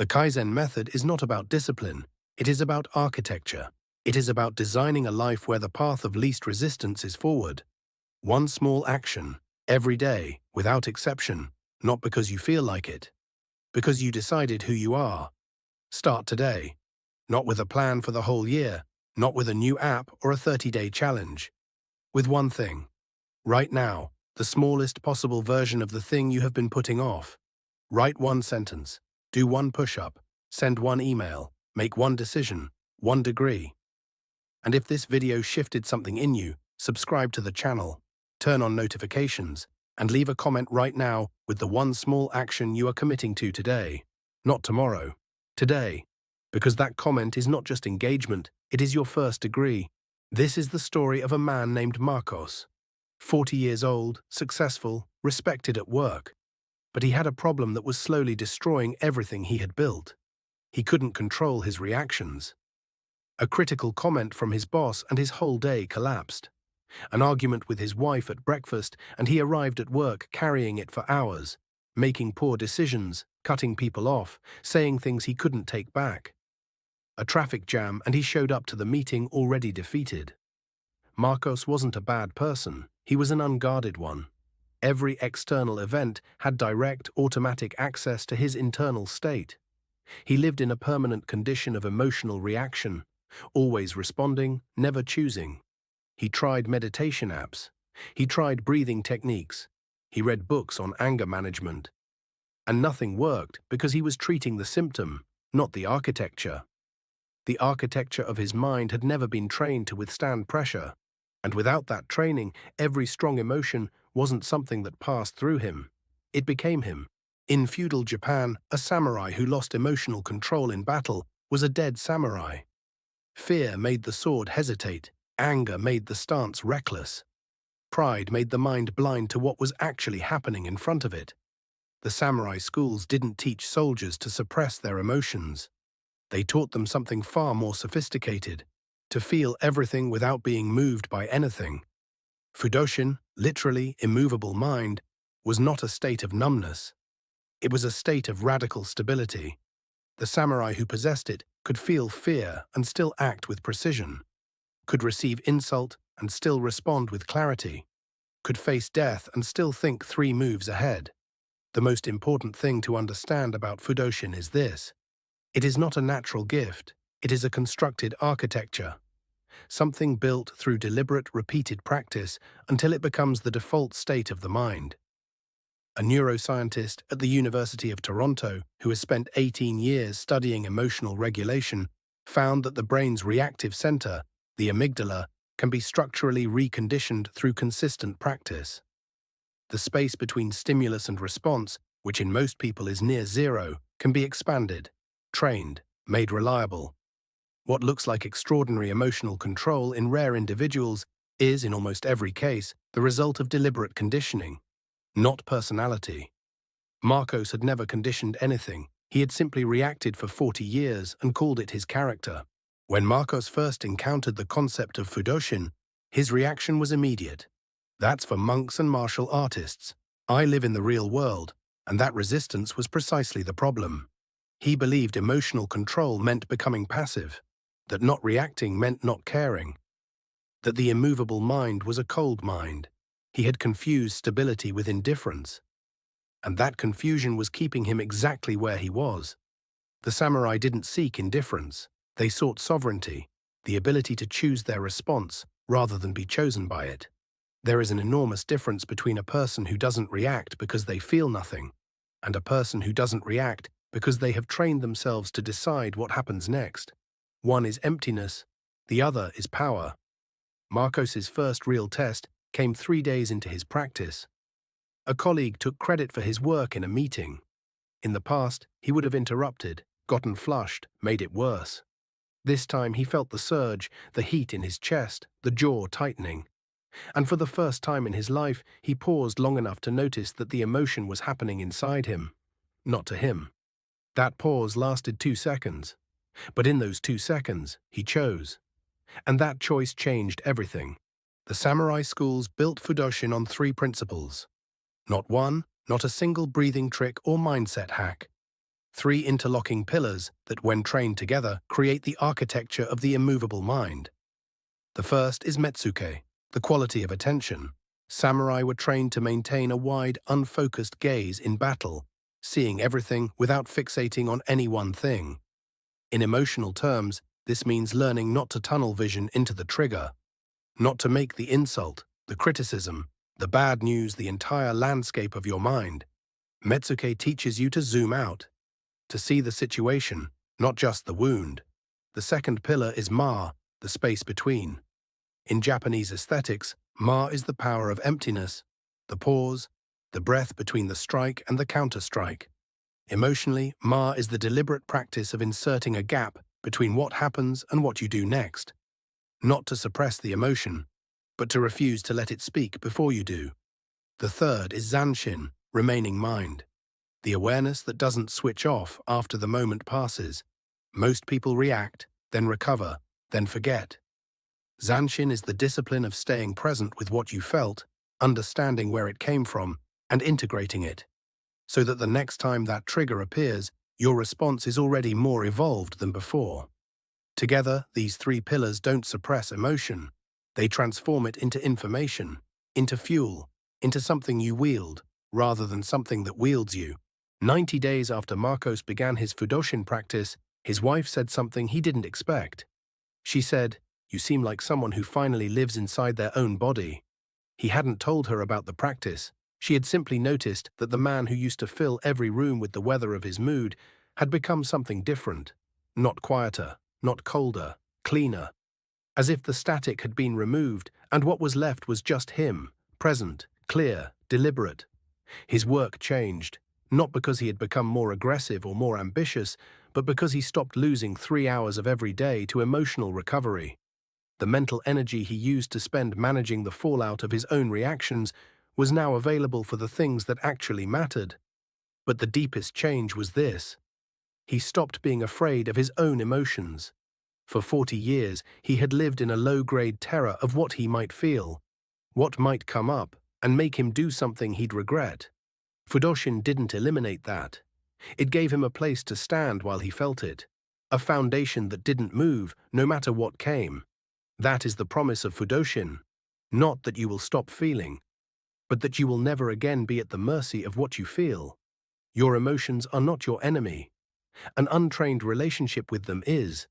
The Kaizen method is not about discipline, it is about architecture. It is about designing a life where the path of least resistance is forward. One small action, every day, without exception, not because you feel like it, because you decided who you are. Start today. Not with a plan for the whole year, not with a new app or a 30-day challenge. With one thing. Right now, the smallest possible version of the thing you have been putting off. Write one sentence, do one push-up, send one email, make one decision, 1 degree. And if this video shifted something in you, subscribe to the channel, turn on notifications, and leave a comment right now with the one small action you are committing to today. Not tomorrow, today. Because that comment is not just engagement, it is your first degree. This is the story of a man named Marcos. 40 years old, successful, respected at work. But he had a problem that was slowly destroying everything he had built. He couldn't control his reactions. A critical comment from his boss and his whole day collapsed. An argument with his wife at breakfast and he arrived at work carrying it for hours, making poor decisions, cutting people off, saying things he couldn't take back. A traffic jam and he showed up to the meeting already defeated. Marcos wasn't a bad person, he was an unguarded one. Every external event had direct, automatic access to his internal state. He lived in a permanent condition of emotional reaction, always responding, never choosing. He tried meditation apps. He tried breathing techniques. He read books on anger management. And nothing worked because he was treating the symptom, not the architecture. The architecture of his mind had never been trained to withstand pressure. And without that training, every strong emotion wasn't something that passed through him. It became him. In feudal Japan, a samurai who lost emotional control in battle was a dead samurai. Fear made the sword hesitate. Anger made the stance reckless. Pride made the mind blind to what was actually happening in front of it. The samurai schools didn't teach soldiers to suppress their emotions. They taught them something far more sophisticated, to feel everything without being moved by anything. Fudōshin, literally immovable mind, was not a state of numbness. It was a state of radical stability. The samurai who possessed it could feel fear and still act with precision, could receive insult and still respond with clarity, could face death and still think 3 moves ahead. The most important thing to understand about Fudōshin is this. It is not a natural gift, it is a constructed architecture. Something built through deliberate, repeated practice until it becomes the default state of the mind. A neuroscientist at the University of Toronto, who has spent 18 years studying emotional regulation, found that the brain's reactive center, the amygdala, can be structurally reconditioned through consistent practice. The space between stimulus and response, which in most people is near zero, can be expanded, trained, made reliable. What looks like extraordinary emotional control in rare individuals is, in almost every case, the result of deliberate conditioning, not personality. Marcos had never conditioned anything. He had simply reacted for 40 years and called it his character. When Marcos first encountered the concept of Fudōshin, his reaction was immediate. That's for monks and martial artists. I live in the real world, and that resistance was precisely the problem. He believed emotional control meant becoming passive, that not reacting meant not caring, that the immovable mind was a cold mind. He had confused stability with indifference, and that confusion was keeping him exactly where he was. The samurai didn't seek indifference. They sought sovereignty, the ability to choose their response rather than be chosen by it. There is an enormous difference between a person who doesn't react because they feel nothing and a person who doesn't react because they have trained themselves to decide what happens next. One is emptiness, the other is power. Marcos's first real test came 3 days into his practice. A colleague took credit for his work in a meeting. In the past, he would have interrupted, gotten flushed, made it worse. This time he felt the surge, the heat in his chest, the jaw tightening. And for the first time in his life, he paused long enough to notice that the emotion was happening inside him, not to him. That pause lasted 2 seconds. But in those 2 seconds, he chose. And that choice changed everything. The samurai schools built Fudōshin on 3 principles. Not one, not a single breathing trick or mindset hack. Three interlocking pillars that, when trained together, create the architecture of the immovable mind. The first is Metsuke, the quality of attention. Samurai were trained to maintain a wide, unfocused gaze in battle, seeing everything without fixating on any one thing. In emotional terms, this means learning not to tunnel vision into the trigger, not to make the insult, the criticism, the bad news the entire landscape of your mind. Metsuke teaches you to zoom out, to see the situation, not just the wound. The second pillar is Ma, the space between. In Japanese aesthetics, Ma is the power of emptiness, the pause, the breath between the strike and the counter-strike. Emotionally, Ma is the deliberate practice of inserting a gap between what happens and what you do next. Not to suppress the emotion, but to refuse to let it speak before you do. The third is Zanshin, remaining mind. The awareness that doesn't switch off after the moment passes. Most people react, then recover, then forget. Zanshin is the discipline of staying present with what you felt, understanding where it came from, and integrating it, so that the next time that trigger appears, your response is already more evolved than before. Together, these three pillars don't suppress emotion. They transform it into information, into fuel, into something you wield, rather than something that wields you. 90 days after Marcos began his Fudōshin practice, his wife said something he didn't expect. She said, "You seem like someone who finally lives inside their own body." He hadn't told her about the practice. She had simply noticed that the man who used to fill every room with the weather of his mood had become something different. Not quieter, not colder, cleaner. As if the static had been removed and what was left was just him, present, clear, deliberate. His work changed, not because he had become more aggressive or more ambitious, but because he stopped losing 3 hours of every day to emotional recovery. The mental energy he used to spend managing the fallout of his own reactions was now available for the things that actually mattered. But the deepest change was this. He stopped being afraid of his own emotions. For 40 years, he had lived in a low-grade terror of what he might feel, what might come up, and make him do something he'd regret. Fudōshin didn't eliminate that. It gave him a place to stand while he felt it, a foundation that didn't move no matter what came. That is the promise of Fudōshin, not that you will stop feeling, but that you will never again be at the mercy of what you feel. Your emotions are not your enemy. An untrained relationship with them is.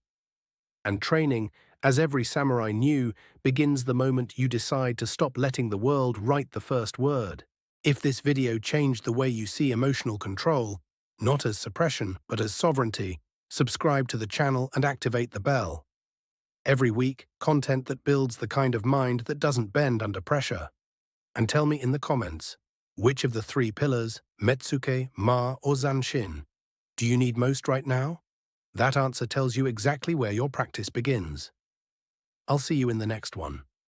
And training, as every samurai knew, begins the moment you decide to stop letting the world write the first word. If this video changed the way you see emotional control, not as suppression but as sovereignty, subscribe to the channel and activate the bell. Every week, content that builds the kind of mind that doesn't bend under pressure. And tell me in the comments, which of the three pillars, Metsuke, Ma, or Zanshin, do you need most right now? That answer tells you exactly where your practice begins. I'll see you in the next one.